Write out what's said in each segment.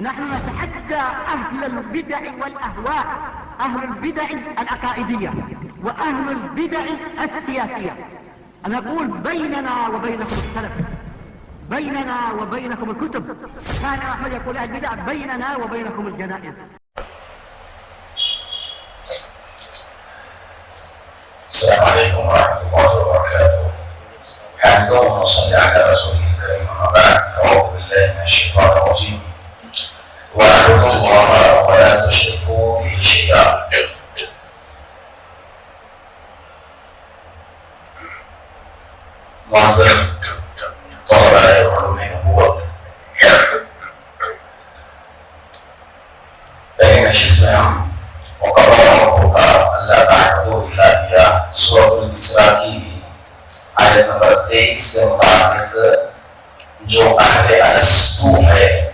نحن نتحدى أهل البدع والأهواء، أهل البدع العقائدية وأهل البدع السياسية. نقول بيننا وبينكم السلف، بيننا وبينكم الكتب. كان أحمد يقول أهل البدع بيننا وبينكم الجنائز. السلام عليكم ورحمة الله وبركاته. حمد الله وصلي على رسوله الكريم. أما بعد، فأعوذ بالله من الشيطان الرجيم. واعبدوا الله ولا تشركوا به شيئا. معزز طلبة علوم النبوة، بين الاسلام وقضى ربك الا تعبدوا الا اياه. سورة الاسراء کی آیت نمبر 23 سے متعلق جو عہد ارسطو ہے،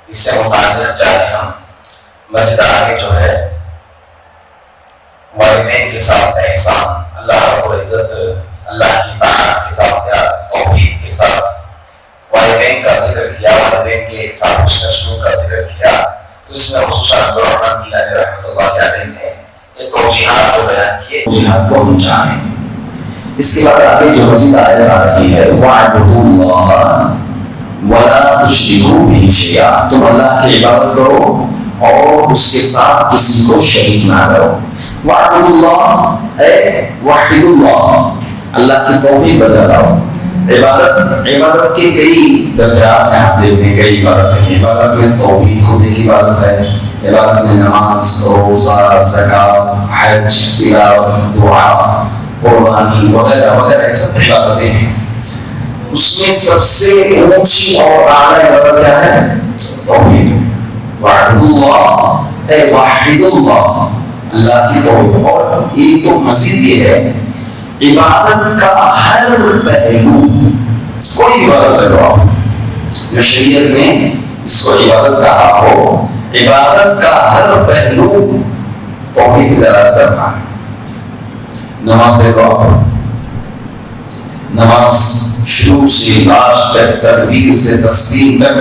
اس سے متعلق جانے ہم مسجد آگے جو ہے والدین کے ساتھ احسان، اللہ رب العزت اللہ کی اطاعت کے ساتھ یا توحید کے ساتھ والدین کا ذکر کیا، والدین کے ساتھ حسن سلوک کا ذکر کیا، تو اس میں خصوصاً عبدالرحمن گیلانی رحمۃ اللہ علیہ نے یہ توجیہات جو بیان کیے، توجیہات کو ہم جانیں۔ اس کے بعد آگے جو مزید آیت آ رہی ہے، وَاعْبُدُوا اللَّهَ وَلَا تُشْرِكُوا بِهِ شَيْئًا، تم اللہ کی عبادت کرو اور اس کے ساتھ کسی کو شریک نہ کرو۔ وَاعْبُدُوا اللَّهَ اے وحد اللہ، اللہ کی توحید بجا لاؤ۔ عبادت کے کئی درجات ہیں، آپ دیکھیں کئی عبادت ہیں۔ عبادت میں توحید خود ایک عبادت ہے، عبادت میں نماز، روزہ، زکوٰۃ، حج، تلاوت، دعا، قربانی وغیرہ وغیرہ سب عبادتیں ہیں۔ اس میں سب سے اونچی اور اعلیٰ عبادت کیا ہے؟ توحید۔ وَاعْبُدُوا اللَّهَ اے وحد اللہ، اللہ کی توحید۔ اور یہ تو مزید یہ ہے، عبادت کا ہر پہلو، کوئی عبادت لگاؤ جو شریعت میں اس کو عبادت کہا ہو، عبادت کا ہر پہلو توحید کی دلالت کرتا ہے۔ نماز لگاؤ، نماز شروع سے لاسٹ تک، تکبیر سے تسلیم تک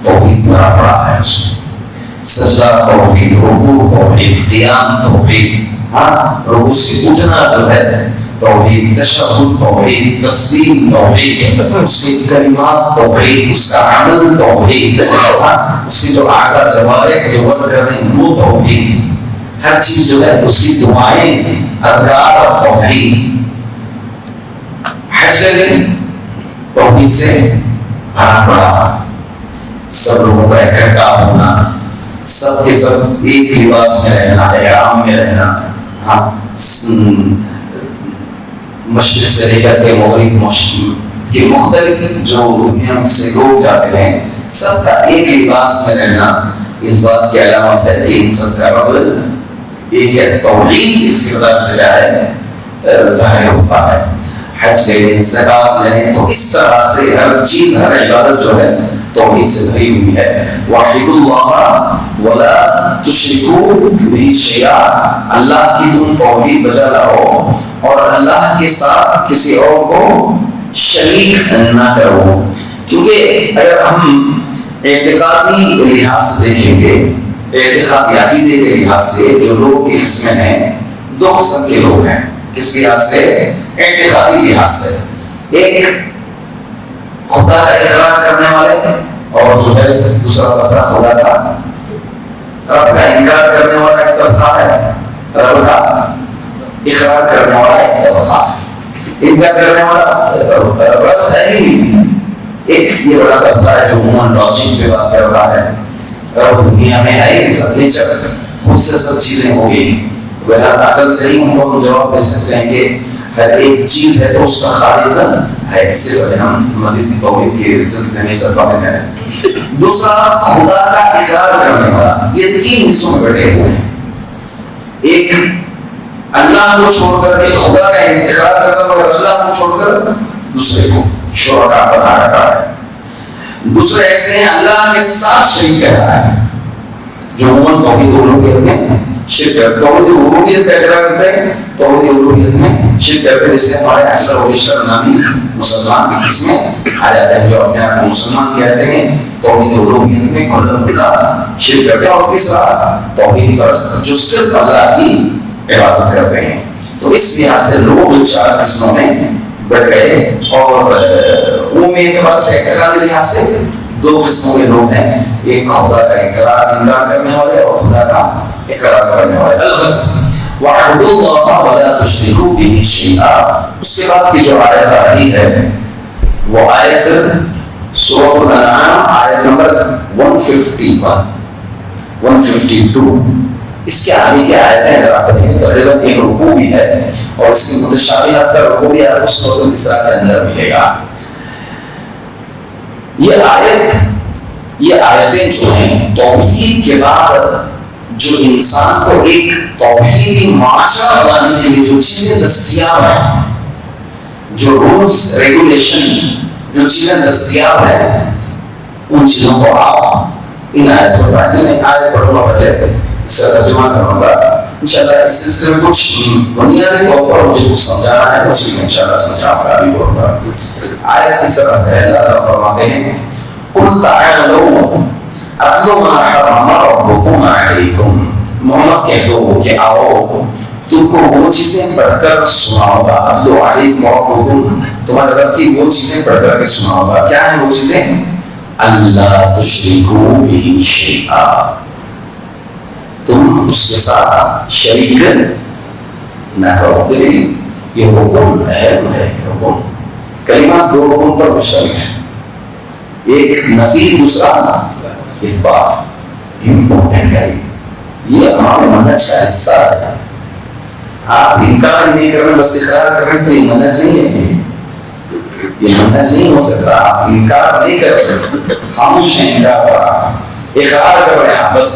توحید بھرا پڑا ہے۔ اس میں سجدہ توحید، رکوع توحید، قیام توحید، رکوع سے اٹھنا جو ہے توحید، تشہد توحید، تسلیم توحید، اس کے کلمات توحید، اس کا عمل توحید، اس کی جو اعضاء جوارح جو ورک کر رہے ہیں وہ توحید، ہر چیز جو ہے اس کی دعائیں، اذکار اور توحید۔ حج کریں توحید سے بھرا پڑا، سب لوگوں کا اکٹھا ہونا، سب کے سب ایک لباس میں رہنا، احرام میں رہنا، مشرق سے لے کر کے مغرب کے مختلف جو دنیا سے لوگ جاتے ہیں، سب کا ایک لباس میں رہنا اس بات کی علامت ہے کہ ان سب کا رب ایک ہے۔ توحید اس کردار سے کیا ہے؟ ظاہر ہوتا ہے۔ حج لے لیں، زکوٰۃ لے لیں، تو اس طرح سے ہر چیز، ہر عبادت جو ہے توحید سے بھری ہوئی ہے۔ وحد اللہ ولا تشرکوا بہ شیئا، اللہ کی تم توحید بجا لاؤ اور اللہ کے ساتھ کسی اور کو شریک نہ کرو۔ کیونکہ اگر ہم اعتقادی لحاظ سے دیکھیں گے، اعتقادی عقیدے کے لحاظ سے جو لوگ اس میں ہیں، دو قسم کے لوگ ہیں۔ کس لحاظ سے؟ اعتقادی لحاظ سے۔ ایک خدا کا اقرار کرنے والے، اور جو ہے دوسرا طبقہ خدا کا رب کا انکار کرنے والا ایک طبقہ ہے، رب کا اقرار کرنے والا ایک طبقہ ہے۔ انکار کرنے والا رب ہے ہی نہیں، ایک یہ بڑا طبقہ ہے جو عموماً لاجک پہ بات کرتا ہے، رب دنیا میں ہے، سب نیچر خود سے سب چیزیں ہو گئی، تو بہرحال عقل سے ہی ان کو جواب دے سکتے ہیں کہ ہر ایک چیز ہے تو اس کا خالق ہے۔ اس سے پہلے ہم مزید توحید کے سلسلے میں سب باتیں کریں۔ دوسرا خدا کا اقرار کرنے والا، یہ تین حصوں میں بٹے ہوئے ہیں۔ ایک اللہ کو چھوڑ کر کے خدا کا اقرار کرتا مگر اللہ کو چھوڑ کر دوسرے کو شرکا بنا رکھا ہے۔ دوسرے ایسے ہیں اللہ کے ساتھ شریک کر رہا ہے، جو عموماً توحید لوگوں کے میں شرک توحید الوہیت کا اقرار کرتے ہیں، توحید الوہیت میں شرک کرتے ہیں، جیسے ہمارے اکثر و بیشتر نامی مسلمان اس میں آ جاتے ہیں، جو اپنے آپ کو مسلمان کہتے ہیں توحید الوہیت میں کل اللہ شرک کرتے ہیں، اور تیسرا توحید پرست جو صرف اللہ کی عبادت کرتے ہیں۔ تو اس لحاظ سے لوگ چار قسموں میں بڑھ گئے، اور وہ میں اعتبار سے اعتقاد کے لحاظ سے دو قسموں کے لوگ ہیں، ایک خدا کا انکار کرنے والے اور خدا کا اقرار کرنے والے۔ الغرض وَاعْبُدُوا اللَّهَ وَلَا تُشْرِكُوا بِهِ شَيْئًا، اس کے بعد کی جو آیت آ رہی ہے وہ آیت سورۃ الانعام آیت نمبر 151 152، اس کے آگے کی آیتیں اگر آپ پڑھیں گے تقریباً ایک رکوع بھی ہے، اور اس کی متشابہات کا رکوع بھی آپ کو سورۃ الاسراء کے اندر ملے گا۔ یہ آیتیں جو ہیں توحید کے بعد جو انسان کو ایک توحیدی معاشرہ بنانے کے لیے جو چیزیں دستیاب ہیں، جو رولز ریگولیشن جو چیزیں دستیاب ہیں، ان چیزوں کو آپ ان آیتوں پر پڑھیں گے۔ میں آیت پڑھوں گا، پہلے اس کا ترجمہ کروں گا انشاءاللہ۔ اس سلسلے میں کچھ بنیادی طور پر مجھے کچھ سمجھانا ہے، کچھ بھی انشاءاللہ سمجھاؤں گا ابھی بولوں گا۔ آیت اس طرح سے ہے، اللہ تعالیٰ فرماتے ہیں قُلْ تَعَالَوْا اَتْلُ مَا حَرَّمَ رَبُّكُمْ عَلَيْكُمْ، محمد کہہ دو کہ آؤ تم کو وہ چیزیں پڑھ کر سناؤں گا، اَتْلُ عَلَيْكُمْ رَبُّكُمْ، تمہارے رب کی وہ چیزیں پڑھ کر کے سناؤں گا۔ کیا ہیں وہ چیزیں؟ اللہ تشرکوا بہ شیئا، تم اس کے ساتھ شریک نہ کرو۔ دیکھیں یہ حکم اہم ہے، حکم کلمات دو حکم پر مشتمل ہے، ایک نفی دوسرا اثبات، امپورٹنٹ ہے، یہ ہمارے منہج کا حصہ ہے۔ آپ انکار نہیں کر رہے بس اقرار کر رہے تو یہ منہج نہیں ہے، یہ منہج نہیں ہو سکتا۔ آپ انکار نہیں کر رہے، خاموش ہیں، انکار پر اقرار کر رہے ہیں آپ، بس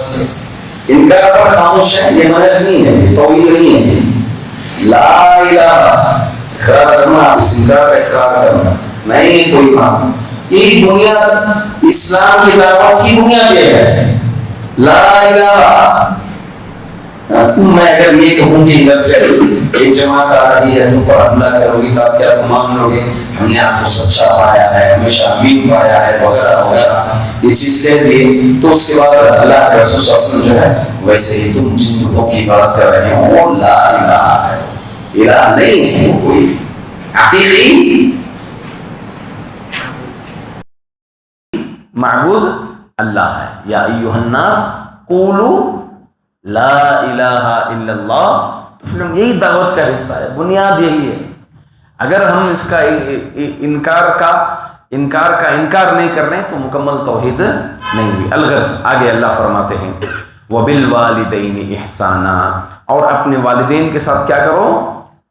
انکار پر خاموش ہیں، یہ منہج نہیں ہے، یہ توحید نہیں ہے۔ لا الہ اقرار کرنا، اس انکار کا اقرار کرنا نہیں کوئی کام، یہی بنیاد اسلام کی دعوت کی بنیاد یہ ہے، لا الہ۔ میں اگر یہ کہوں کہ ادھر سے ایک جماعت آ رہی ہے تم پر حملہ کرو گی تو آپ کیا تم مان لو گے ہم نے آپ کو سچا پایا ہے، ہمیشہ امین پایا ہے، وغیرہ وغیرہ یہ چیز کہہ دی، تو اس کے بعد اللہ کے رسول صلی اللہ علیہ وسلم جو ہے ویسے ہی تم جن بتوں کی بات کر رہے ہو وہ لا الہ ہے، الہ نہیں ہے کوئی حقیقی معبود اللہ ہے۔ یا ایھا الناس قولوا لا الہ الا اللہ، تو پھر یہی دعوت کا حصہ ہے، بنیاد یہی ہے۔ اگر ہم اس کا انکار نہیں کر رہے تو مکمل توحید نہیں ہوئی۔ الغرض آگے اللہ فرماتے ہیں وبالوالدین احسانا، اور اپنے والدین کے ساتھ کیا کرو؟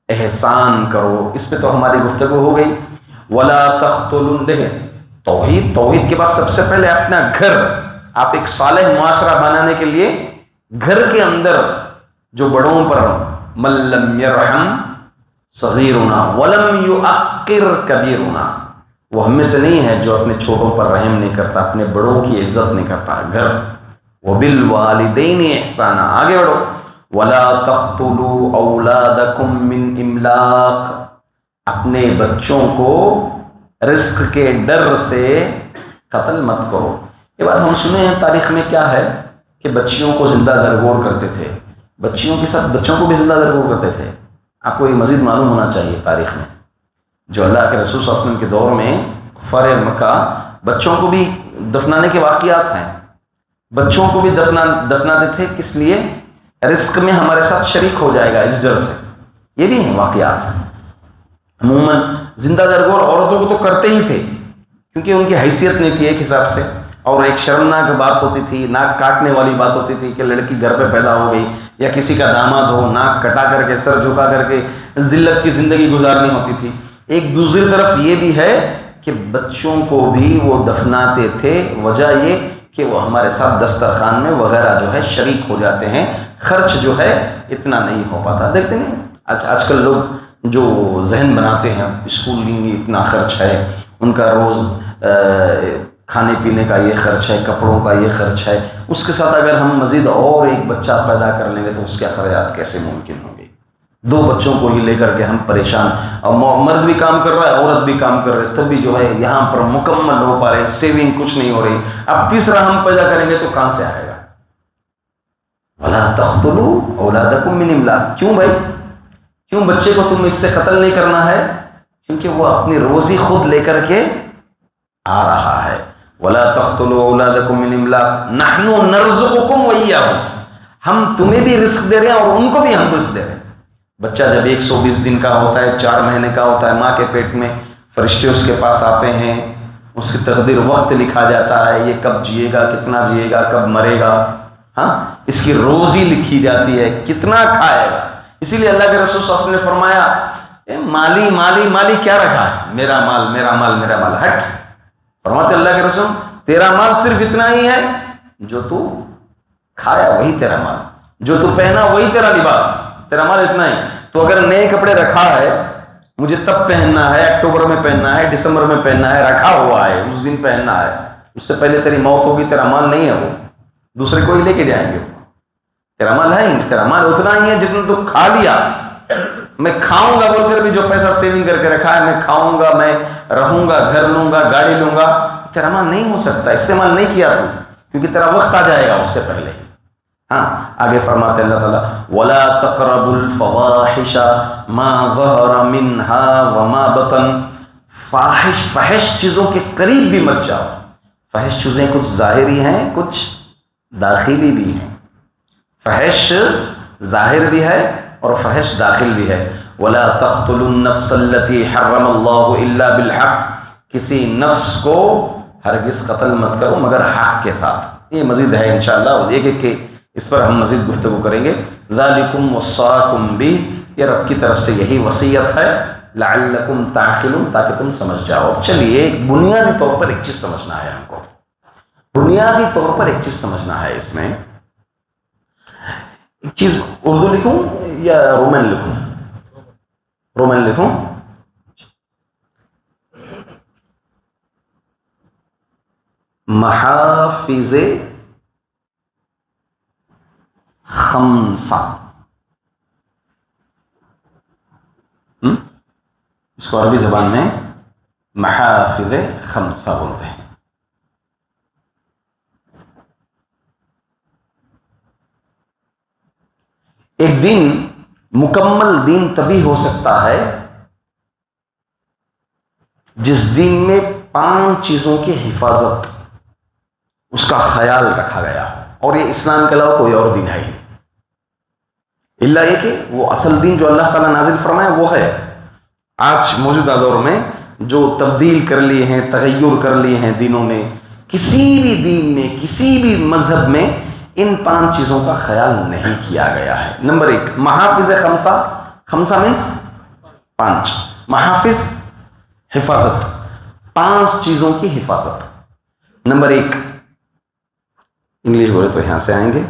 احسان کرو۔ اس پہ تو ہماری گفتگو ہو گئی۔ ولا تقتلوا، دیکھیں توحید کے بعد سب سے پہلے اپنا گھر، آپ ایک صالح معاشرہ بنانے کے لیے گھر کے اندر جو بڑوں پر من لم یرحم صغیرنا ولم یؤقر کبیرنا، وہ ہم میں سے نہیں ہے جو اپنے چھوٹوں پر رحم نہیں کرتا، اپنے بڑوں کی عزت نہیں کرتا۔ گھر وبالوالدین احسانا، آگے بڑھو ولا تقتلوا اولادکم من املاق، اپنے بچوں کو رزق کے ڈر سے قتل مت کرو۔ یہ بات ہم سنے ہیں تاریخ میں کیا ہے کہ بچیوں کو زندہ درگور کرتے تھے، بچیوں کے ساتھ بچوں کو بھی زندہ درگور کرتے تھے۔ آپ کو یہ مزید معلوم ہونا چاہیے تاریخ میں، جو اللہ کے رسول صلی اللہ علیہ وسلم کے دور میں کفار مکہ بچوں کو بھی دفنانے کے واقعات ہیں، بچوں کو بھی دفناتے تھے، کس لیے؟ رزق میں ہمارے ساتھ شریک ہو جائے گا اس ڈر سے۔ یہ بھی ہیں واقعات۔ عموماً زندہ درگور عورتوں کو تو کرتے ہی تھے کیونکہ ان کی حیثیت نہیں تھی ایک حساب سے، اور ایک شرمناک بات ہوتی تھی، ناک کاٹنے والی بات ہوتی تھی کہ لڑکی گھر پہ پیدا ہو گئی یا کسی کا داماد ہو، ناک کٹا کر کے سر جھکا کر کے ذلت کی زندگی گزارنی ہوتی تھی۔ ایک دوسری طرف یہ بھی ہے کہ بچوں کو بھی وہ دفناتے تھے، وجہ یہ کہ وہ ہمارے ساتھ دسترخوان میں وغیرہ جو ہے شریک ہو جاتے ہیں، خرچ جو ہے اتنا نہیں ہو پاتا۔ دیکھتے ہیں آج کل لوگ جو ذہن بناتے ہیں اسکول میں اتنا خرچ ہے، ان کا روز کھانے پینے کا یہ خرچ ہے، کپڑوں کا یہ خرچ ہے، اس کے ساتھ اگر ہم مزید اور ایک بچہ پیدا کر لیں گے تو اس کے اخراجات کیسے ممکن ہوں گے؟ 2 بچوں کو ہی لے کر کے ہم پریشان، اور مرد بھی کام کر رہا ہے، عورت بھی کام کر رہے، تب بھی جو ہے یہاں پر مکمل ہو پا رہے، سیونگ کچھ نہیں ہو رہی، اب تیسرا ہم پیدا کریں گے تو کہاں سے آئے گا؟ وَلَا تَقْتُلُوا أَوْلَادَكُم مِّنْ إِمْلَاقٍ. کیوں بھائی؟ کیوں بچے کو تم اس سے قتل نہیں کرنا ہے؟ کیونکہ وہ اپنی روزی خود لے کر کے آ رہا ہے. وَلَا تَقْتُلُوا أَوْلَادَكُم مِّنْ إِمْلَاقٍ نَحْنُ نَرْزُقُكُمْ وَإِيَّاهُمْ. ہم تمہیں بھی رزق دے رہے ہیں اور ان کو بھی ہم رزق دے رہے ہیں. بچہ جب 120 دن کا ہوتا ہے، 4 مہینے کا ہوتا ہے، ماں کے پیٹ میں فرشتے اس کے پاس آتے ہیں، اس کی تقدیر وقت لکھا جاتا ہے، یہ کب جیے گا، کتنا جیے گا، کب مرے گا، ہاں اس کی روزی لکھی جاتی ہے، کتنا کھائے گا. اسی لیے اللہ کے رسول صلی اللہ علیہ وسلم نے فرمایا مالی مالی مالی کیا رکھا ہے؟ میرا مال میرا مال میرا مال. ہٹ. فرماتے اللہ کے رسول تیرا مال صرف اتنا ہی ہے جو تو کھایا وہی تیرا مال، جو تو پہنا وہی تیرا لباس، تیرا مال اتنا ہی. تو اگر نئے کپڑے رکھا ہے، مجھے تب پہننا ہے، اکتوبر میں پہننا ہے، دسمبر میں پہننا ہے، رکھا ہوا ہے، اس دن پہننا ہے، اس سے پہلے تیری موت ہوگی، تیرا مال نہیں ہے، وہ دوسرے کو ہی لے کے جائیں گے. تیرا مال ہے ہی، تیرا مال اتنا ہی ہے جتنا تو کھا لیا. میں کھاؤں گا بول کر بھی جو پیسہ سیونگ کر کے رکھا ہے، میں کھاؤں گا، میں رہوں گا، گھر لوں گا، گاڑی لوں گا، تیرا مال نہیں ہو سکتا، استعمال نہیں کیا تو، کیونکہ تیرا وقت آ جائے گا اس سے پہلے. ہاں آگے فرماتے اللہ تعالیٰ وَلَا تَقْرَبُوا الْفَوَاحِشَ مَا ظَهَرَ مِنْهَا وَمَا بَطَنَ. فحش چیزوں کے قریب بھی مت جاؤ. فحش چیزیں کچھ ظاہری ہیں، کچھ داخلی بھی ہیں. فحش ظاہر بھی ہے اور فحش داخل بھی ہے. وَلَا تَقْتُلُوا النَّفْسَ الَّتِي حَرَّمَ اللَّهُ إِلَّا بِالْحَقِّ. کسی نفس کو ہرگز قتل مت کرو مگر حق کے ساتھ. یہ مزید ہے انشاءاللہ، ایک ایک کے اس پر ہم مزید گفتگو کریں گے. ذَلِكُمْ وَصَّاكُمْ بِهِ. یہ رب کی طرف سے یہی وصیت ہے. لَعَلَّكُمْ تَعْقِلُونَ، تاکہ تم سمجھ جاؤ. چلیے ایک بنیادی طور پر ایک چیز سمجھنا ہے ہم کو، بنیادی طور پر ایک چیز سمجھنا ہے. اس میں ایک چیز اردو لکھوں یا رومن لکھوں؟ رومن لکھوں. محافظ خمسہ، اس کو عربی زبان میں محافظ خمسہ بولتے ہیں. ایک دین مکمل دین تبھی ہو سکتا ہے جس دین میں 5 چیزوں کی حفاظت، اس کا خیال رکھا گیا، اور یہ اسلام کے علاوہ کوئی اور دین ہے ہی نہیں. الا یہ کہ وہ اصل دین جو اللہ تعالیٰ نازل فرمائے وہ ہے. آج موجودہ دور میں جو تبدیل کر لیے ہیں، تغیر کر لیے ہیں دینوں نے، کسی بھی دین میں، کسی بھی مذہب میں ان 5 چیزوں کا خیال نہیں کیا گیا ہے. نمبر 1 محافظ خمسہ. خمسہ مینس 5. محافظ حفاظت، 5 چیزوں کی حفاظت. نمبر 1 انگلش بولے تو یہاں سے آئیں گے،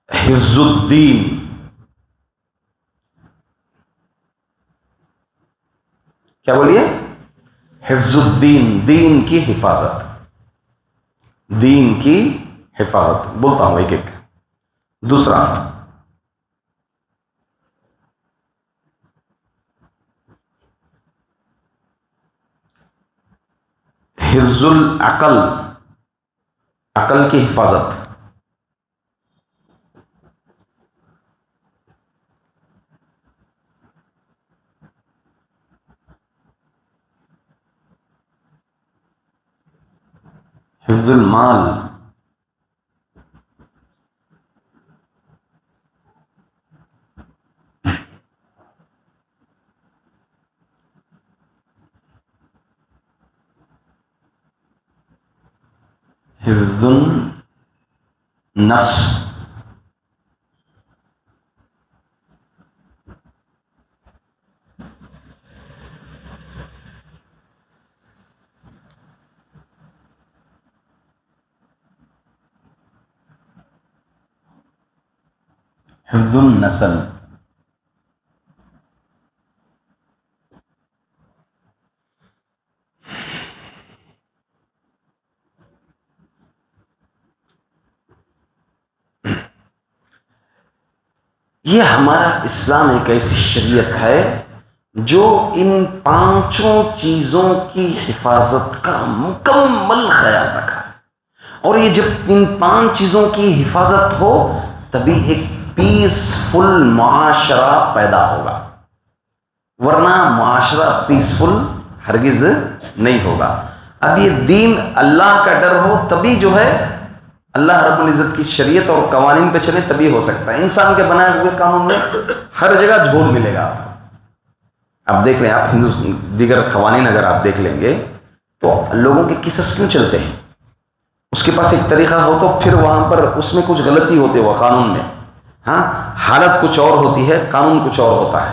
حفظ الدین. کیا بولیے؟ حفظ الدین، دین کی حفاظت، دین کی حفاظت. بولتا ہوں ایک ایک. دوسرا حفظ العقل، عقل کی حفاظت. حفظ المال، حفظ النفس، حفظ النسل. یہ ہمارا اسلام ایک ایسی شریعت ہے جو ان پانچوں چیزوں کی حفاظت کا مکمل خیال رکھا ہے. اور یہ جب ان پانچ چیزوں کی حفاظت ہو تبھی ایک پیسفل معاشرہ پیدا ہوگا، ورنہ معاشرہ پیسفل ہرگز نہیں ہوگا. اب یہ دین اللہ کا ڈر ہو تبھی جو ہے اللہ رب العزت کی شریعت اور قوانین پہ چلے تبھی ہو سکتا ہے. انسان کے بنائے ہوئے قانون میں ہر جگہ جھول ملے گا آپ کو. اب دیکھ لیں آپ دیگر قوانین اگر آپ دیکھ لیں گے تو لوگوں کے قصص کیوں چلتے ہیں؟ اس کے پاس ایک طریقہ ہو تو پھر وہاں پر اس میں کچھ غلطی ہوتی ہے وہ قانون میں. ہاں، حالت کچھ اور ہوتی ہے، قانون کچھ اور ہوتا ہے.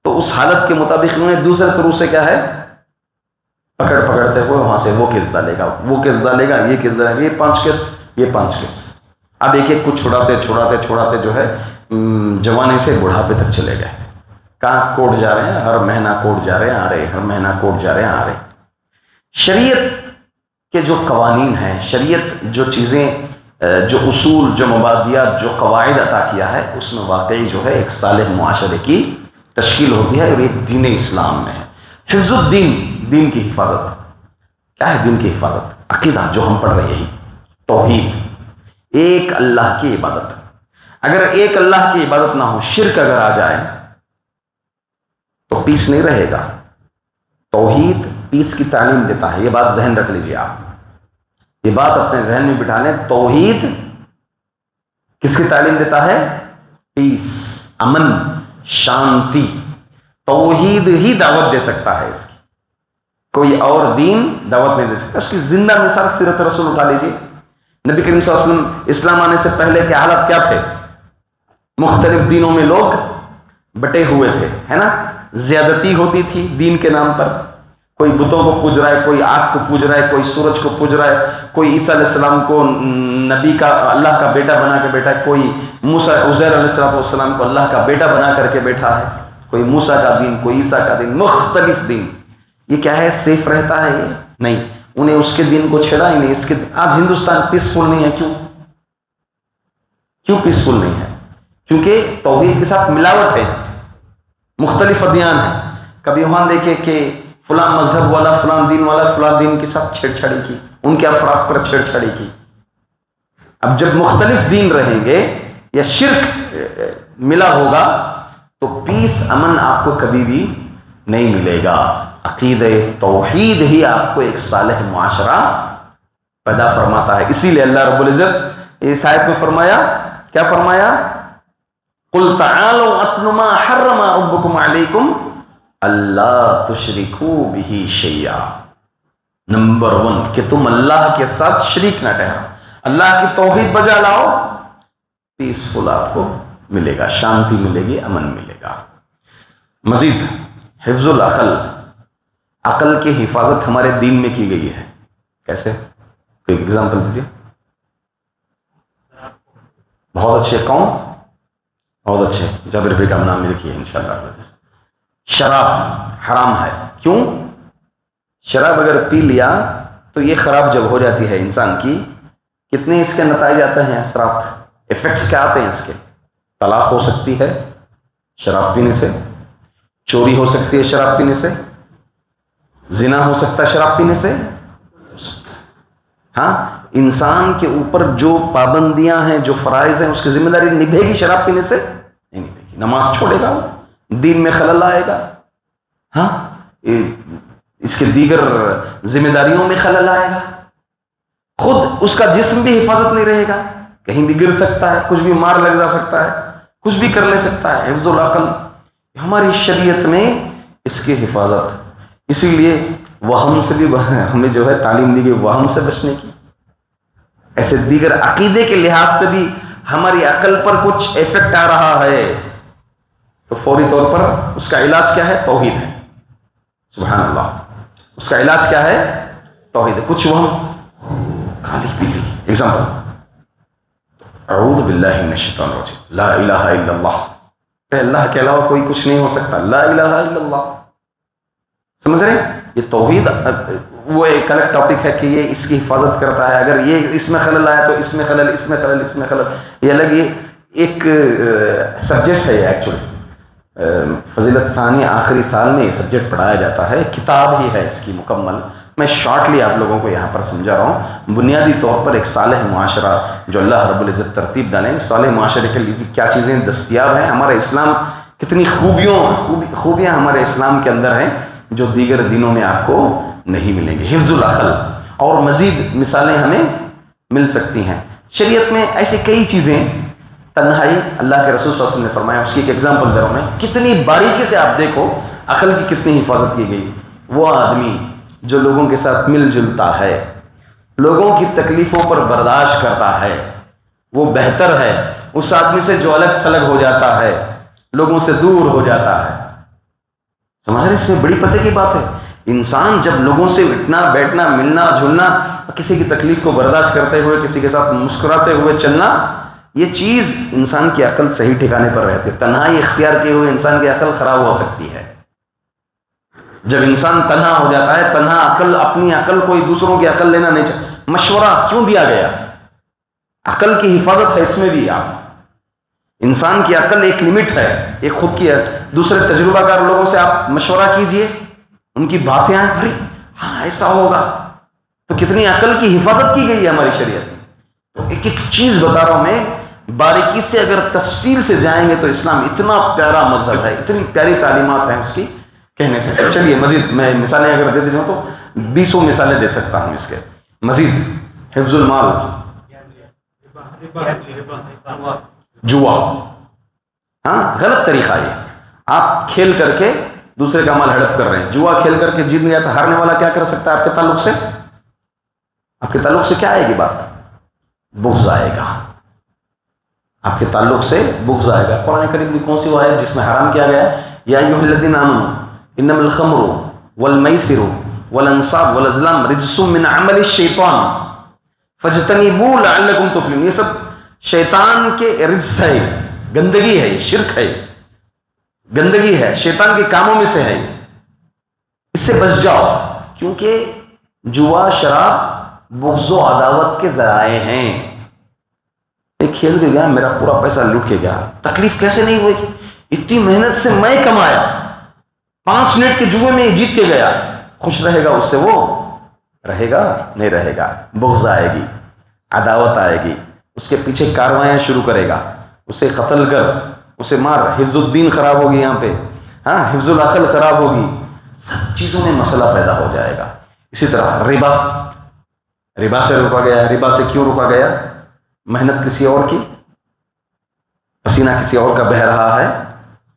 تو اس حالت کے مطابق انہوں نے دوسرے طرح سے کیا ہے پکڑتے ہوئے وہاں سے وہ کیس ڈالے گا، وہ کیس ڈالے گا، یہ کیس ڈالے گا، یہ پانچ کیس. اب ایک کو چھوڑاتے جو ہے جوانی سے بڑھاپے تک چلے گئے. کہاں کورٹ جا رہے ہیں، ہر مہینہ کورٹ جا رہے ہیں آ رہے، ہر مہینہ کورٹ جا رہے ہیں آ رہے. شریعت کے جو قوانین ہیں، شریعت جو چیزیں، جو اصول، جو مبادیات، جو قواعد عطا کیا ہے، اس میں واقعی جو ہے ایک صالح معاشرے کی تشکیل ہوتی ہے. اور یہ دین اسلام میں ہے. حفظ الدین، دین کی حفاظت. کیا ہے دین کی حفاظت؟ عقیدہ جو ہم پڑھ رہے ہیں، توحید، ایک اللہ کی عبادت. اگر ایک اللہ کی عبادت نہ ہو، شرک اگر آ جائے تو پیس نہیں رہے گا. توحید پیس کی تعلیم دیتا ہے. یہ بات ذہن رکھ لیجیے آپ، یہ بات اپنے ذہن میں بٹھا لیں. توحید کس کی تعلیم دیتا ہے؟ پیس، امن، شانتی. توحید ہی دعوت دے سکتا ہے اس کی، کوئی اور دین دعوت نہیں دے سکتا. اس کی زندہ مثال سیرت رسول اٹھا لیجیے. نبی کریم صلی اللہ علیہ وسلم اسلام آنے سے پہلے کے حالات کیا تھے؟ مختلف دینوں میں لوگ بٹے ہوئے تھے، ہے نا. زیادتی ہوتی تھی دین کے نام پر. کوئی بتوں کو پوج رہا ہے، کوئی آگ کو پوج رہا ہے، کوئی سورج کو پوج رہا ہے، کوئی عیسیٰ علیہ السلام کو نبی کا، اللہ کا بیٹا بنا کے بیٹھا ہے، کوئی موسیٰ عزیر علیہ السلام کو اللہ کا بیٹا بنا کر کے بیٹھا ہے. کوئی موسیٰ کا دین، کوئی عیسیٰ کا دین، مختلف دین. یہ کیا ہے؟ سیف رہتا ہے یہ؟ نہیں، انہیں اس کے دین کو چھیڑا ہی نہیں. اس کے آج ہندوستان پیسفل نہیں ہے. کیوں پیسفل نہیں ہے؟ کیونکہ توحید کے ساتھ ملاوٹ ہے، مختلف ادیان ہیں. کبھی وہاں دیکھے کہ فلاں مذہب والا، فلاں دین والا، فلاں دین کے ساتھ چھیڑ چھاڑی کی، ان کے افراد پر چھیڑ چھاڑی کی. اب جب مختلف دین رہیں گے یا شرک ملا ہوگا تو پیس، امن آپ کو کبھی بھی نہیں ملے گا. عقیدہ توحید ہی آپ کو ایک صالح معاشرہ پیدا فرماتا ہے. اسی لیے اللہ رب العزت اس آیت میں فرمایا، کیا فرمایا؟ قُلْ تَعَالَوْا أَتْلُ مَا حَرَّمَ رَبُّكُمْ عَلَيْكُمْ أَلَّا تُشْرِكُوا بِهِ شَيْئًا. نمبر 1 کہ تم اللہ کے ساتھ شریک نہ ٹھہراؤ، اللہ کی توحید بجا لاؤ. پیسفل آپ کو ملے گا، شانتی ملے گی، امن ملے گا. مزید حفظ العقل، عقل کی حفاظت ہمارے دین میں کی گئی ہے. کیسے؟ کوئی ایگزامپل دیجیے. بہت اچھے. کون؟ بہت اچھے. جابر بھائی کا نام میں لکھیے انشاءاللہ. شراب حرام ہے. کیوں؟ شراب اگر پی لیا تو یہ خراب جب ہو جاتی ہے انسان کی، کتنے اس کے نتائج آتے ہیں، اثرات، ایفیکٹس کیا آتے ہیں اس کے؟ طلاق ہو سکتی ہے شراب پینے سے، چوری ہو سکتی ہے شراب پینے سے، زنا ہو سکتا ہے شراب پینے سے. ہاں، انسان کے اوپر جو پابندیاں ہیں، جو فرائض ہیں، اس کی ذمہ داری نبھے گی شراب پینے سے؟ نہیں نبھے گی. نماز چھوڑے گا، دین میں خلل آئے گا. ہاں، اس کے دیگر ذمہ داریوں میں خلل آئے گا. خود اس کا جسم بھی حفاظت نہیں رہے گا، کہیں بھی گر سکتا ہے، کچھ بھی مار لگ جا سکتا ہے، کچھ بھی کر لے سکتا ہے. حفظ العقل ہماری شریعت میں اس کی حفاظت. اسی لیے وہم سے بھی ہمیں جو ہے تعلیم دی گئی، وہم سے بچنے کی. ایسے دیگر عقیدے کے لحاظ سے بھی ہماری عقل پر کچھ ایفیکٹ آ رہا ہے تو فوری طور پر اس کا علاج کیا ہے؟ توحید ہے. سبحان اللہ. اس کا علاج کیا ہے؟ توحید ہے. کچھ وہم خالی پی لی. ایگزامپل، اعوذ باللہ من الشیطان الرجیم، لا الہ الا اللہ. اللہ کے علاوہ کوئی کچھ نہیں ہو سکتا، لا الہ الا اللہ. سمجھ رہے ہیں؟ یہ توحید وہ ایک الگ ٹاپک ہے کہ یہ اس کی حفاظت کرتا ہے. اگر یہ اس میں خلل آیا تو اس میں خلل، اس میں خلل، اس میں خلل، یہ الگ. یہ ایک سبجیکٹ ہے یہ ایکچولی، فضیلت ثانی آخری سال میں یہ سبجیکٹ پڑھایا جاتا ہے، کتاب ہی ہے اس کی مکمل. میں شارٹلی آپ لوگوں کو یہاں پر سمجھا رہا ہوں. بنیادی طور پر ایک صالح معاشرہ جو اللہ رب العزت ترتیب ڈالیں، صالح معاشرے کے لیے کیا چیزیں دستیاب ہیں، ہمارا اسلام کتنی خوبیاں ہمارے اسلام کے اندر ہیں جو دیگر دینوں میں آپ کو نہیں ملیں گے. حفظ العقل اور مزید مثالیں ہمیں مل سکتی ہیں. شریعت میں ایسی کئی چیزیں، تنہائی اللہ کے رسول صلی اللہ علیہ وسلم نے فرمایا، اس کی ایک ایگزامپل دے رہا ہوں میں. کتنی باریکی سے آپ دیکھو عقل کی کتنی حفاظت کی گئی. وہ آدمی جو لوگوں کے ساتھ مل جلتا ہے، لوگوں کی تکلیفوں پر برداشت کرتا ہے، وہ بہتر ہے اس آدمی سے جو الگ تھلگ ہو جاتا ہے، لوگوں سے دور ہو جاتا ہے. سمجھ رہے؟ اس میں بڑی پتے کی بات ہے. انسان جب لوگوں سے اٹھنا بیٹھنا ملنا جلنا، کسی کی تکلیف کو برداشت کرتے ہوئے کسی کے ساتھ مسکراتے ہوئے چلنا، یہ چیز انسان کی عقل صحیح ٹھکانے پر رہتی ہے. تنہائی اختیار کیے ہوئے انسان کی عقل خراب ہو سکتی ہے. جب انسان تنہا ہو جاتا ہے، تنہا عقل، اپنی عقل، کوئی دوسروں کی عقل لینا نہیں چاہتا. مشورہ کیوں دیا گیا؟ عقل کی حفاظت ہے اس میں بھی. آپ انسان کی عقل ایک لمٹ ہے، ایک خود کی ہے. دوسرے تجربہ کار لوگوں سے آپ مشورہ کیجئے، ان کی باتیں آئیں، بھائی ہاں ایسا ہوگا، تو کتنی عقل کی حفاظت کی گئی ہے ہماری شریعت میں. تو ایک ایک چیز بتا رہا ہوں میں، باریکی سے اگر تفصیل سے جائیں گے تو اسلام اتنا پیارا مذہب ہے، اتنی پیاری تعلیمات ہیں اس کی کہنے سے. چلیے مزید میں مثالیں اگر دے دوں تو 20 مثالیں دے سکتا ہوں اس کے. مزید حفظ المال، جوا، ہاں غلط طریقہ. یہ آپ کھیل کر کے دوسرے کا مال ہڑپ کر رہے ہیں. جوا کھیل کر کے جیت گیا تو ہارنے والا کیا کر سکتا ہے آپ کے تعلق سے؟ آپ کے تعلق سے کیا آئے گی بات؟ بغض آئے گا. آپ کے تعلق سے بغض آئے گا. قرآن کریم کی کون سی وہ ہے جس میں حرام کیا گیا ہے؟ یا ایھا الذین آمنوا انما الخمر والمیسر والانصاب والازلام رجس من عمل الشیطان فاجتنبوہ لعلکم تفلحون. یہ سب شیطان کے رجس ہے، گندگی ہے، شرک ہے، گندگی ہے، شیطان کے کاموں میں سے ہے. اس سے بچ جاؤ، کیونکہ جوا شراب بغض و عداوت کے ذرائع ہیں. ایک کھیل کے گیا، میرا پورا پیسہ لوٹ کے گیا، تکلیف کیسے نہیں ہوئی؟ اتنی محنت سے میں کمایا، 5 منٹ کے جوئے میں جیت کے گیا. خوش رہے گا اس سے؟ وہ رہے گا؟ نہیں رہے گا. بغض آئے گی، عداوت آئے گی، اس کے پیچھے کاروائیاں شروع کرے گا، اسے قتل کر، اسے مار. حفظ الدین خراب ہوگی یہاں پہ، ہاں حفظ العقل خراب ہوگی، سب چیزوں میں مسئلہ پیدا ہو جائے گا. اسی طرح ربا سے روکا گیا. ربا سے کیوں روکا گیا؟ محنت کسی اور کی، پسینہ کسی اور کا بہہ رہا ہے،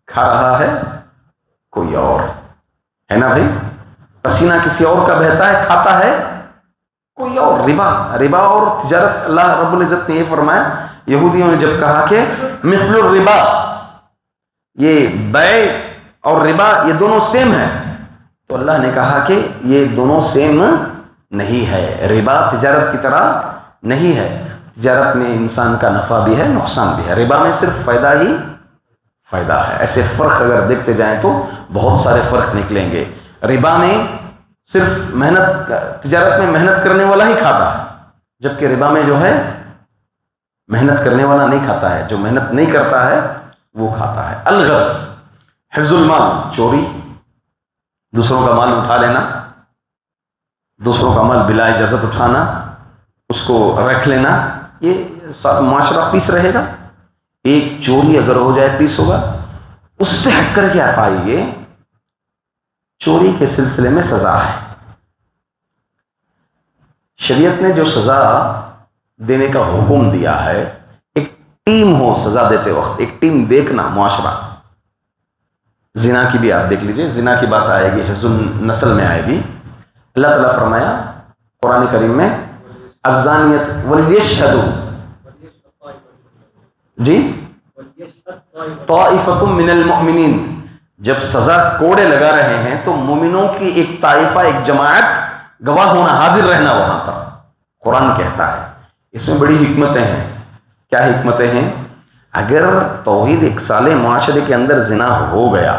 کھا رہا ہے کوئی اور ہے نا بھائی. پسینہ کسی اور کا بہتا ہے، کھاتا ہے کوئی اور. ربا اور تجارت، اللہ رب العزت نے یہ فرمایا، یہودیوں نے جب کہا کہ مثل الربا، یہ بیع اور ربا یہ دونوں سیم ہے، تو اللہ نے کہا کہ یہ دونوں سیم نہیں ہے. ربا تجارت کی طرح نہیں ہے. تجارت میں انسان کا نفع بھی ہے، نقصان بھی ہے. ربا میں صرف فائدہ ہی فائدہ ہے. ایسے فرق اگر دیکھتے جائیں تو بہت سارے فرق نکلیں گے. ربا میں صرف محنت، تجارت میں محنت کرنے والا ہی کھاتا ہے، جبکہ ربا میں جو ہے محنت کرنے والا نہیں کھاتا ہے، جو محنت نہیں کرتا ہے وہ کھاتا ہے. الغرض حفظ المال، چوری، دوسروں کا مال اٹھا لینا، دوسروں کا مال بلا اجازت اٹھانا، اس کو رکھ لینا، یہ معاشرہ پیس رہے گا. ایک چوری اگر ہو جائے پیس ہوگا. اس سے ہٹ کر کے آپ آئیے، چوری کے سلسلے میں سزا ہے. شریعت نے جو سزا دینے کا حکم دیا ہے، ایک ٹیم ہو سزا دیتے وقت، ایک ٹیم دیکھنا معاشرہ. زنا کی بھی آپ دیکھ لیجئے، زنا کی بات آئے گی، حفظ النسل میں آئے گی. اللہ تعالیٰ فرمایا قرآن کریم میں، الزانیت ولیشہدوا، جی طائفۃ من المؤمنین. جب سزا کوڑے لگا رہے ہیں تو مومنوں کی ایک طائفہ، ایک جماعت گواہ ہونا، حاضر رہنا وہاں پر. قرآن کہتا ہے. اس میں بڑی حکمتیں ہیں. کیا حکمتیں ہیں؟ اگر توحید ایک صالح معاشرے کے اندر زنا ہو گیا،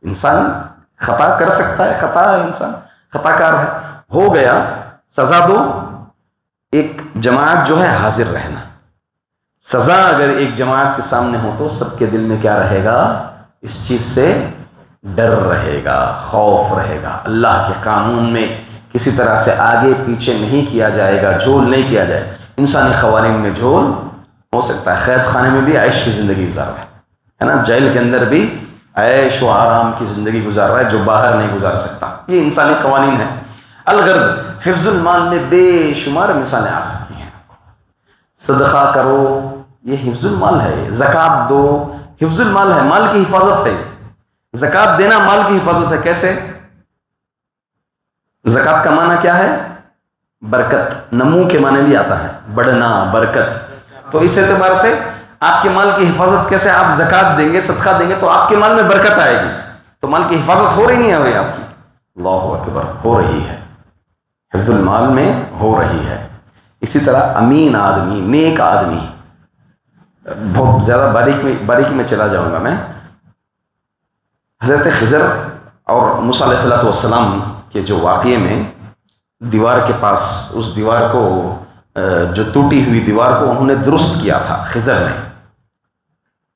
انسان خطا کر سکتا ہے، خطا ہے، انسان خطا کار ہے، ہو گیا، سزا دو. ایک جماعت جو ہے حاضر رہنا. سزا اگر ایک جماعت کے سامنے ہو تو سب کے دل میں کیا رہے گا؟ اس چیز سے ڈر رہے گا، خوف رہے گا. اللہ کے قانون میں کسی طرح سے آگے پیچھے نہیں کیا جائے گا، جھول نہیں کیا جائے. انسانی قوانین میں جھول ہو سکتا ہے، قید خانے میں بھی عیش کی زندگی گزار رہا ہے نا، جیل کے اندر بھی عیش و آرام کی زندگی گزار رہا ہے جو باہر نہیں گزار سکتا. یہ انسانی قوانین ہیں. الغرض حفظ المال میں بے شمار مثالیں آ سکتی ہیں. صدقہ کرو، یہ حفظ المال ہے. زکوٰۃ دو، حفظ المال ہے، مال کی حفاظت ہے. زکوٰۃ دینا مال کی حفاظت ہے. کیسے؟ زکوٰۃ کا معنی کیا ہے؟ برکت. نمو کے معنی بھی آتا ہے، بڑھنا، برکت. تو اس اعتبار سے آپ کے مال کی حفاظت کیسے؟ آپ زکوٰۃ دیں گے، صدقہ دیں گے تو آپ کے مال میں برکت آئے گی. تو مال کی حفاظت ہو رہی نہیں ہو رہی آپ کی؟ اللہ اکبر، ہو رہی ہے. حفظ المال میں ہو رہی ہے. اسی طرح امین آدمی، نیک آدمی، بہت زیادہ باریکی میں چلا جاؤں گا میں. حضرت خضر اور موسیٰ علیہ السلام کے جو واقعے میں دیوار کے پاس، اس دیوار کو جو ٹوٹی ہوئی دیوار کو انہوں نے درست کیا تھا خضر نے.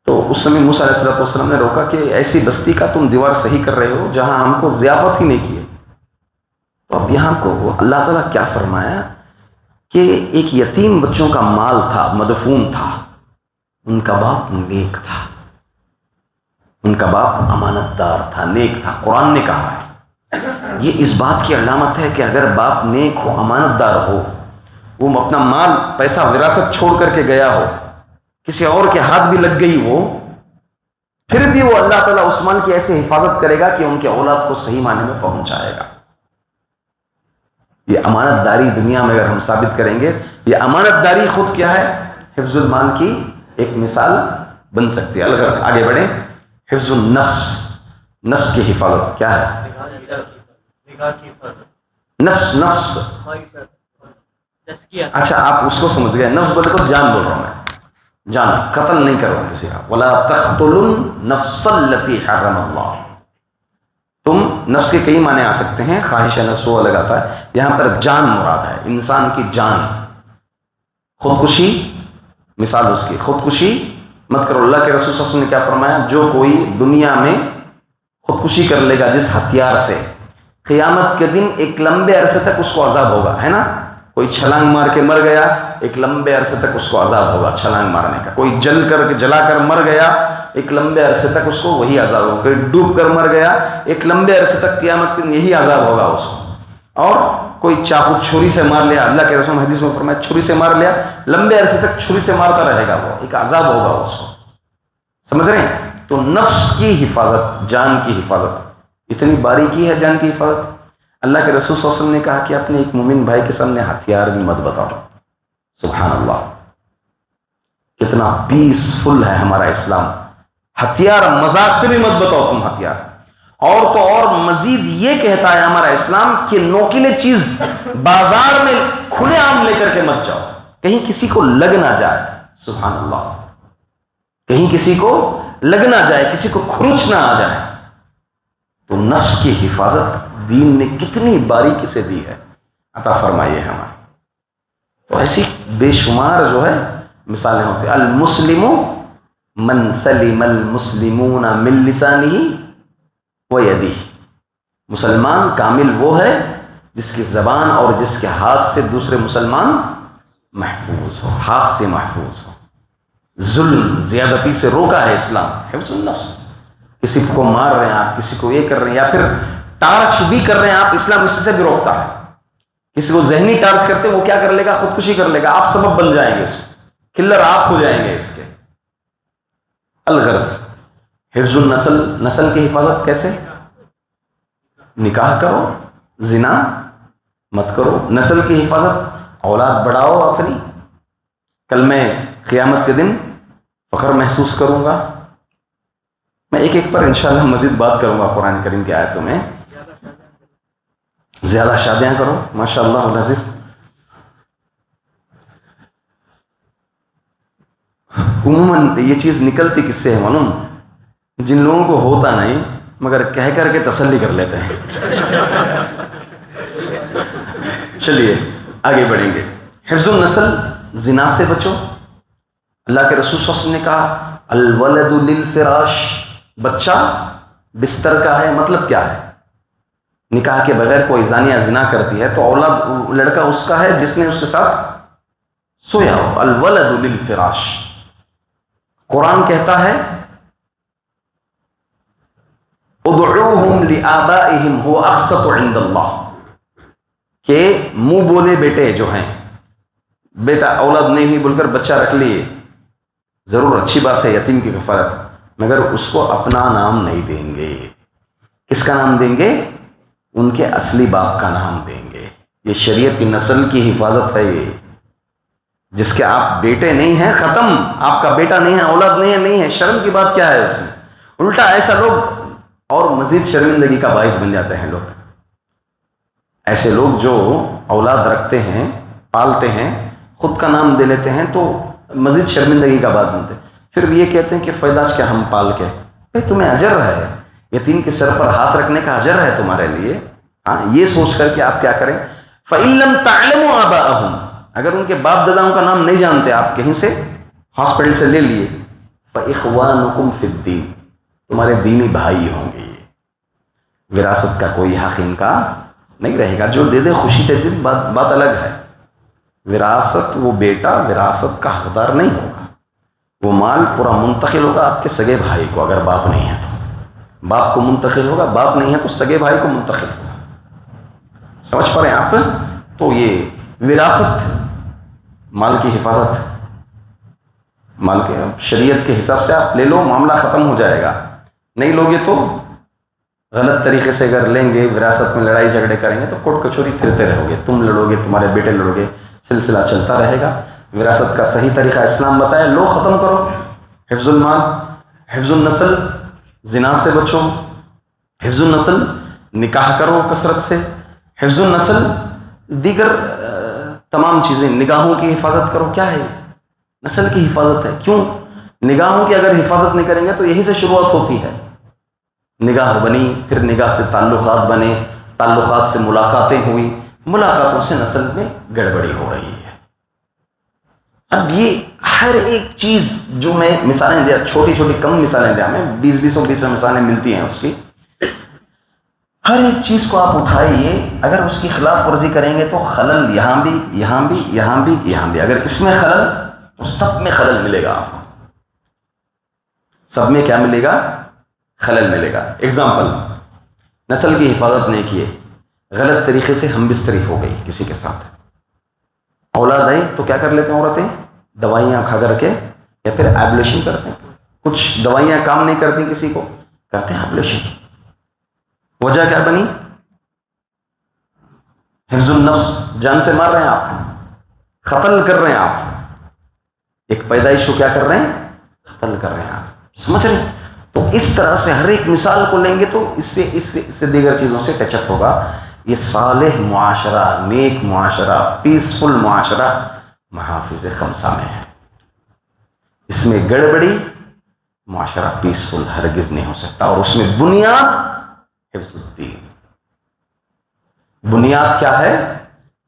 تو اس سمے موسیٰ علیہ السلام نے روکا کہ ایسی بستی کا تم دیوار صحیح کر رہے ہو جہاں ہم کو ضیافت ہی نہیں کی. تو اب یہاں کو اللہ تعالیٰ کیا فرمایا کہ ایک یتیم بچوں کا مال تھا، مدفون تھا، ان کا باپ نیک تھا، ان کا باپ امانت دار تھا، نیک تھا. قرآن نے کہا ہے یہ اس بات کی علامت ہے کہ اگر باپ نیک ہو، امانت دار ہو، وہ اپنا مال پیسہ وراثت چھوڑ کر کے گیا ہو، کسی اور کے ہاتھ بھی لگ گئی وہ، پھر بھی وہ اللہ تعالیٰ اس مال کی ایسے حفاظت کرے گا کہ ان کے اولاد کو صحیح معنی میں پہنچائے گا. یہ امانت داری دنیا میں اگر ہم ثابت کریں گے، یہ امانت داری خود کیا ہے؟ حفظ المال کی ایک مثال بن سکتی ہے. الغرض آگے بڑھیں. حفظ النفس، نفس کی حفاظت کیا ہے؟ نفس. اچھا آپ اس کو سمجھ گئے. نفس بولے تو جان بول رہا ہوں میں، جان. قتل نہیں کرو کسی کا. وَلَا تَقْتُلُوا النَّفْسَ الَّتِي حَرَّمَ اللَّهُ. تم نفس کے کئی معنی آ سکتے ہیں، خواہش نفس وہ الگ آتا ہے. یہاں پر جان مراد ہے، انسان کی جان. خودکشی مثال اس کی، خودکشی مت کرو. اللہ کے رسول صلی اللہ علیہ وسلم نے کیا فرمایا؟ جو کوئی دنیا میں خودکشی کر لے گا جس ہتھیار سے، قیامت کے دن ایک لمبے عرصے تک اس کو عذاب ہوگا. ہے نا، کوئی چھلانگ مار کے مر گیا، ایک لمبے عرصے تک اس کو عذاب ہوگا چھلانگ مارنے کا. کوئی جلا کر مر گیا، ایک لمبے عرصے تک اس کو وہی عذاب ہوگا. کوئی ڈوب کر مر گیا، ایک لمبے عرصے تک قیامت کے دن یہی عذاب ہوگا اس کو. اور کوئی چاقو چھری سے مار لیا، اللہ کے رسول حدیث میں فرمایا چھری سے مار لیا، لمبے عرصے تک چھری سے مارتا رہے گا، وہ ایک عذاب ہوگا اس کو. سمجھ رہے ہیں؟ تو نفس کی حفاظت، جان کی حفاظت، اتنی باریکی ہے جان کی حفاظت. اللہ کے رسول صلی اللہ علیہ وسلم نے کہا کہ اپنے ایک مومن بھائی کے سامنے ہتھیار بھی مت بتاؤ. سبحان اللہ، کتنا پیسفل ہے ہمارا اسلام. ہتھیار مذاق سے بھی مت بتاؤ تم ہتھیار. اور تو اور مزید یہ کہتا ہے ہمارا اسلام کہ نوکیلے چیز بازار میں کھلے عام لے کر کے مت جاؤ، کہیں کسی کو لگ نہ جائے. سبحان اللہ، کہیں کسی کو لگ نہ جائے، کسی کو کھروچ نہ آ جائے. تو نفس کی حفاظت دین نے کتنی باریکی سے دی ہے، عطا فرمائیے ہمیں. تو ایسی بے شمار جو ہے مثالیں ہوتی ہیں. المسلم من سلم المسلمون من لسانہ ویدہ. مسلمان کامل وہ ہے جس کی زبان اور جس کے ہاتھ سے دوسرے مسلمان محفوظ ہو، ہاتھ سے محفوظ ہو. ظلم زیادتی سے روکا ہے اسلام. حفظ النفس، کسی کو مار رہے ہیں آپ، کسی کو یہ کر رہے ہیں، یا پھر ٹارچ بھی کر رہے ہیں آپ، اسلام اس سے بھی روکتا ہے. کسی کو ذہنی ٹارچ کرتے وہ کیا کر لے گا؟ خودکشی کر لے گا. آپ سبب بن جائیں گے، اس کلر آپ ہو جائیں گے اس کے. الغرض حفظ النسل، نسل کی حفاظت کیسے؟ نکاح کرو، زنا مت کرو. نسل کی حفاظت، اولاد بڑھاؤ اپنی. کل میں قیامت کے دن فخر محسوس کروں گا. میں ایک ایک پر انشاءاللہ مزید بات کروں گا قرآن کریم کی آیتوں میں. زیادہ شادیاں کرو، ماشاءاللہ العزیز. عموماً یہ چیز نکلتی کس سے ہے معلوم؟ جن لوگوں کو ہوتا نہیں مگر کہہ کر کے تسلی کر لیتے ہیں. چلیے آگے بڑھیں گے. حفظ النسل، زنا سے بچو. اللہ کے رسول صلی اللہ علیہ وسلم نے کہا الولد للفراش، بچہ بستر کا ہے، مطلب کیا ہے؟ نکاح کے بغیر کوئی زانیہ زنا کرتی ہے تو اولاد لڑکا اس کا ہے جس نے اس کے ساتھ سویا ہو، الولد للفراش۔ قرآن کہتا ہے ادعوہم لآبائہم هو اقسط عند اللہ، کہ منہ بولے بیٹے جو ہیں، بیٹا اولاد نہیں ہوئی بول کر بچہ رکھ لیے، ضرور اچھی بات ہے یتیم کی کفالت، مگر اس کو اپنا نام نہیں دیں گے۔ کس کا نام دیں گے؟ ان کے اصلی باپ کا نام دیں گے۔ یہ شریعت کی نسل کی حفاظت ہے، یہ جس کے آپ بیٹے نہیں ہیں، ختم، آپ کا بیٹا نہیں ہے، اولاد نہیں ہے، شرم کی بات کیا ہے اس میں؟ الٹا ایسا لوگ اور مزید شرمندگی کا باعث بن جاتے ہیں لوگ۔ ایسے لوگ جو اولاد رکھتے ہیں، پالتے ہیں، خود کا نام دے لیتے ہیں تو مزید شرمندگی کا بات بنتے ہیں، پھر بھی یہ کہتے ہیں کہ فیداش کیا ہم پال کے، بھائی تمہیں اجر ہے، یتیم کے سر پر ہاتھ رکھنے کا اجر ہے تمہارے لیے۔ ہاں، یہ سوچ کر کہ آپ کیا کریں، فَإِن لَمْ تَعْلَمُوا آبَاءَهُمْ، اگر ان کے باپ داداؤں کا نام نہیں جانتے، آپ کہیں سے ہاسپٹل سے لے لیے، فَإِخْوَانُكُمْ فِي الدِّينِ، تمہارے دینی بھائی ہوں گے۔ وراثت کا کوئی حق ان کا نہیں رہے گا، جو دے دے خوشی دے دے، بات الگ ہے۔ وراثت، وہ بیٹا وراثت کا حقدار نہیں ہوگا، وہ مال پورا منتقل ہوگا آپ کے سگے بھائی کو، اگر باپ نہیں ہے تو باپ کو منتقل ہوگا، باپ نہیں ہے تو سگے بھائی کو منتقل ہوگا۔ سمجھ پا رہے ہیں آپ؟ تو یہ وراثت، مال کی حفاظت، مال کے شریعت کے حساب سے آپ لے لو، معاملہ ختم ہو جائے گا۔ نہیں لوگے تو غلط طریقے سے اگر لیں گے، وراثت میں لڑائی جھگڑے کریں گے تو کوٹ کچوری پھرتے رہو گے، تم لڑو گے، تمہارے بیٹے لڑو گے، سلسلہ چلتا رہے گا۔ وراثت کا صحیح طریقہ اسلام بتایا، لو ختم کرو، حفظ المال، حفظ النسل، زنا سے بچو، حفظ النسل نکاح کرو کثرت سے، حفظ النسل دیگر تمام چیزیں، نگاہوں کی حفاظت کرو۔ کیا ہے؟ نسل کی حفاظت ہے۔ کیوں؟ نگاہوں کی اگر حفاظت نہیں کریں گے تو یہی سے شروعات ہوتی ہے، نگاہ بنی، پھر نگاہ سے تعلقات بنے، تعلقات سے ملاقاتیں ہوئی، ملاقاتوں سے نسل میں گڑبڑی ہو رہی ہے۔ اب یہ ہر ایک چیز جو میں مثالیں دیا، چھوٹی چھوٹی کم مثالیں دیا، میں 20 مثالیں ملتی ہیں اس کی، ہر ایک چیز کو آپ اٹھائیے، اگر اس کی خلاف ورزی کریں گے تو خلل یہاں بھی، یہاں بھی، یہاں بھی، یہاں بھی، اگر اس میں خلل تو سب میں خلل ملے گا آپ کو، سب میں کیا ملے گا؟ خلل ملے گا۔ اگزامپل، نسل کی حفاظت نہیں کیے، غلط طریقے سے ہم بستری ہو گئی کسی کے ساتھ، اولاد آئی تو کیا کر لیتے ہیں عورتیں؟ دوائیاں کھا کر کے، یا پھر ایبلیشن کرتے ہیں، کچھ دوائیاں کام نہیں کرتی کسی کو، کرتے ہیں ایبلیشن۔ وجہ کیا بنی؟ حفظ النفس، جان سے مار رہے ہیں آپ، قتل کر رہے ہیں آپ، ایک پیدائش کو کیا کر رہے ہیں؟ قتل کر رہے ہیں آپ، سمجھ رہے ہیں؟ تو اس طرح سے ہر ایک مثال کو لیں گے تو اس سے دیگر چیزوں سے ٹچ اپ ہوگا۔ یہ صالح معاشرہ، نیک معاشرہ، پیسفل معاشرہ محافظ خمسہ میں ہے، اس میں گڑبڑی معاشرہ پیسفل ہرگز نہیں ہو سکتا، اور اس میں بنیاد حفظ الدین، بنیاد کیا ہے؟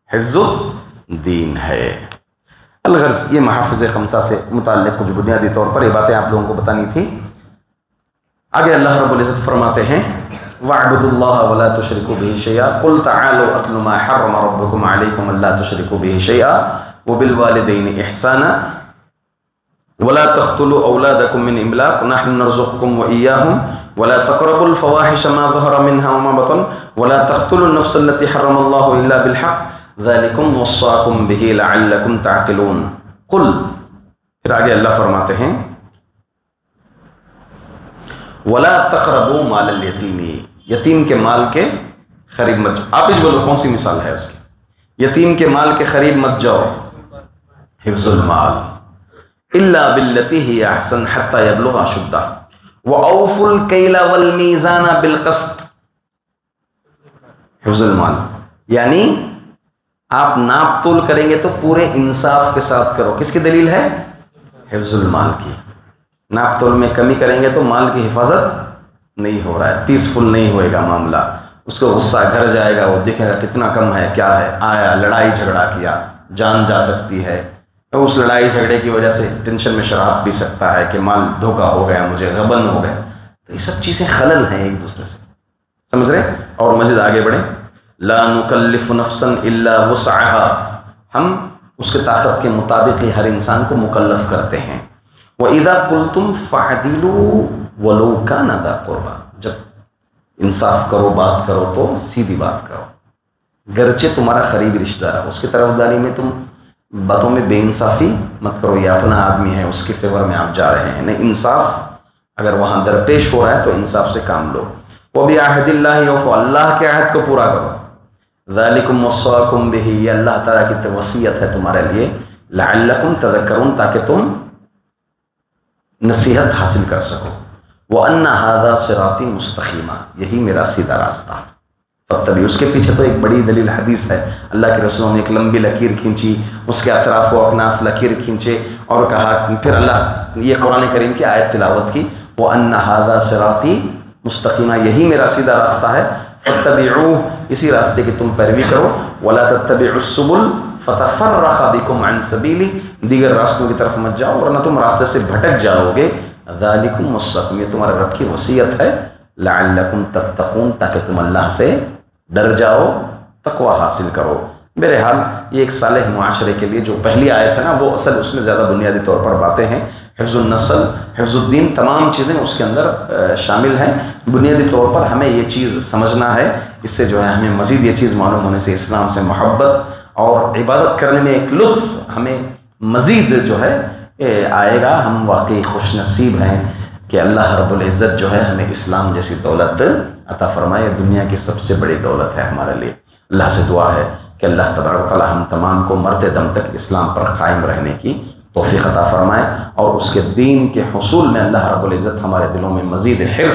حفظ الدین ہے۔ الغرض یہ محافظ خمسہ سے متعلق کچھ بنیادی طور پر یہ باتیں آپ لوگوں کو بتانی تھی۔ آگے اللہ رب العزت فرماتے ہیں وَاعْبُدُوا اللَّهَ وَلَا تُشْرِكُوا بِهِ شَيْئًا قُلْ تَعَالَوْا أَتْلُ مَا حَرَّمَ رَبُّكُمْ عَلَيْكُمْ أَلَّا تُشْرِكُوا بِهِ شَيْئًا وَبِالْوَالِدَيْنِ إِحْسَانًا وَلَا تَقْتُلُوا أَوْلَادَكُمْ مِنْ إِمْلَاقٍ نَحْنُ نَرْزُقُكُمْ وَإِيَّاهُمْ وَلَا تَقْرَبُوا الْفَوَاحِشَ مَا ظَهَرَ مِنْهَا وَمَا بَطَنَ وَلَا تَقْتُلُوا النَّفْسَ الَّتِي حَرَّمَ اللَّهُ إِلَّا بِالْحَقِّ ذَلِكُمْ وَصَّاكُمْ بِهِ لَعَلَّكُمْ تَعْقِلُونَ قُلْ، پھر آگے اللہ فرماتے ہیں وَلَا تَقْرَبُوا مَالَ الْيَتِيمِ، یتیم کے مال کے قریب مت جاؤ۔ آپ ہی بولو کون سی مثال ہے اس کی؟ یتیم کے مال کے قریب مت جاؤ، حفظ المال، إِلَّا بِالَّتِي هِيَ أَحْسَنُ حَتَّى يَبْلُغَ أَشُدَّهُ وَأَوْفُوا الْكَيْلَ وَالْمِيزَانَ بِالْقِسْطِ، حفظ المال یعنی آپ ناپ تول کریں گے تو پورے انصاف کے ساتھ کرو۔ کس کی دلیل ہے؟ حفظ المال کی۔ ناپ تول میں کمی کریں گے تو مال کی حفاظت نہیں ہو رہا ہے، پیسفل نہیں ہوئے گا معاملہ، اس کو غصہ گھر جائے گا، وہ دیکھے گا کتنا کم ہے، کیا ہے، آیا لڑائی جھگڑا کیا، جان جا سکتی ہے، اس لڑائی جھگڑے کی وجہ سے ٹینشن میں شراب پی سکتا ہے کہ مال دھوکا ہو گیا، مجھے غبن ہو گیا. تو یہ سب چیزیں خلل ہیں ایک دوسرے سے، سمجھ رہے؟ اور مزید آگے بڑھیں. لا نکلف نفسا الا وسعها، ہم اس کے طاقت کے مطابق ہی ہر انسان کو مکلف کرتے ہیں. وَإِذَا قُلْتُمْ فَعْدِلُوا وَلَوْ كَانَ ذَا قُرْبَىٰ، جب انصاف کرو، بات کرو تو سیدھی بات کرو، گرچہ تمہارا قریبی رشتہ دار ہے. اس کی طرف داری میں تم باتوں میں بے انصافی مت کرو، یہ اپنا آدمی ہے، اس کے فیور میں آپ جا رہے ہیں. نہیں، انصاف اگر وہاں درپیش ہو رہا ہے تو انصاف سے کام لو. وَبِعَهْدِ اللَّهِ أَوْفُوا، اللہ کے عہد کو پورا کرو. ذَلِكُمْ وَصَّاكُمْ بِهِ، یہ اللہ تعالیٰ کی وصیت ہے تمہارے لیے. لَعَلَّكُمْ تَذَكَّرُونَ، تاکہ تم نصیحت حاصل کر سکو. وَأَنَّ هَذَا صِرَاطِي مُسْتَقِيمًا، یہی میرا سیدھا راستہ ہے. فاتبعوا، اس کے پیچھے تو ایک بڑی دلیل حدیث ہے. اللہ کے رسول نے ایک لمبی لکیر کھینچی، اس کے اطراف و اکناف لکیر کھینچے اور کہا، پھر اللہ یہ قرآن کریم کی آیت تلاوت کی، وَأَنَّ هَذَا صِرَاطِي مُسْتَقِيمًا، یہی میرا سیدھا راستہ ہے. فاتبعوه، اسی راستے کی تم پیروی کرو. وَلَا تَتَّبِعُوا السُّبُلَ فَتَفَرَّقَ بِكُمْ عَنْ سَبِيلِهِ، دیگر راستوں کی طرف مت جاؤ ورنہ تم راستے سے بھٹک جاؤ گے. ذَلِكُمْ وَصَّاكُمْ، یہ تمہارے رب کی وصیت ہے. لَعَلَّكُمْ تَتَّقُونَ، تاکہ تم اللہ سے ڈر جاؤ، تقوی حاصل کرو. بہرحال یہ ایک صالح معاشرے کے لیے جو پہلی آیت ہے نا، وہ اصل اس میں زیادہ بنیادی طور پر باتیں ہیں. حفظ النسل، حفظ الدین، تمام چیزیں اس کے اندر شامل ہیں. بنیادی طور پر ہمیں یہ چیز سمجھنا ہے، اس سے جو ہے ہمیں مزید یہ چیز معلوم ہونے سے اسلام سے محبت اور عبادت کرنے میں ایک لطف ہمیں مزید جو ہے آئے گا. ہم واقعی خوش نصیب ہیں کہ اللہ رب العزت جو ہے ہمیں اسلام جیسی دولت عطا فرمائے. دنیا کی سب سے بڑی دولت ہے ہمارے لیے. اللہ سے دعا ہے کہ اللہ تبارک و تعالی ہم تمام کو مرتے دم تک اسلام پر قائم رہنے کی توفیق عطا فرمائے، اور اس کے دین کے حصول میں اللہ رب العزت ہمارے دلوں میں مزید حرص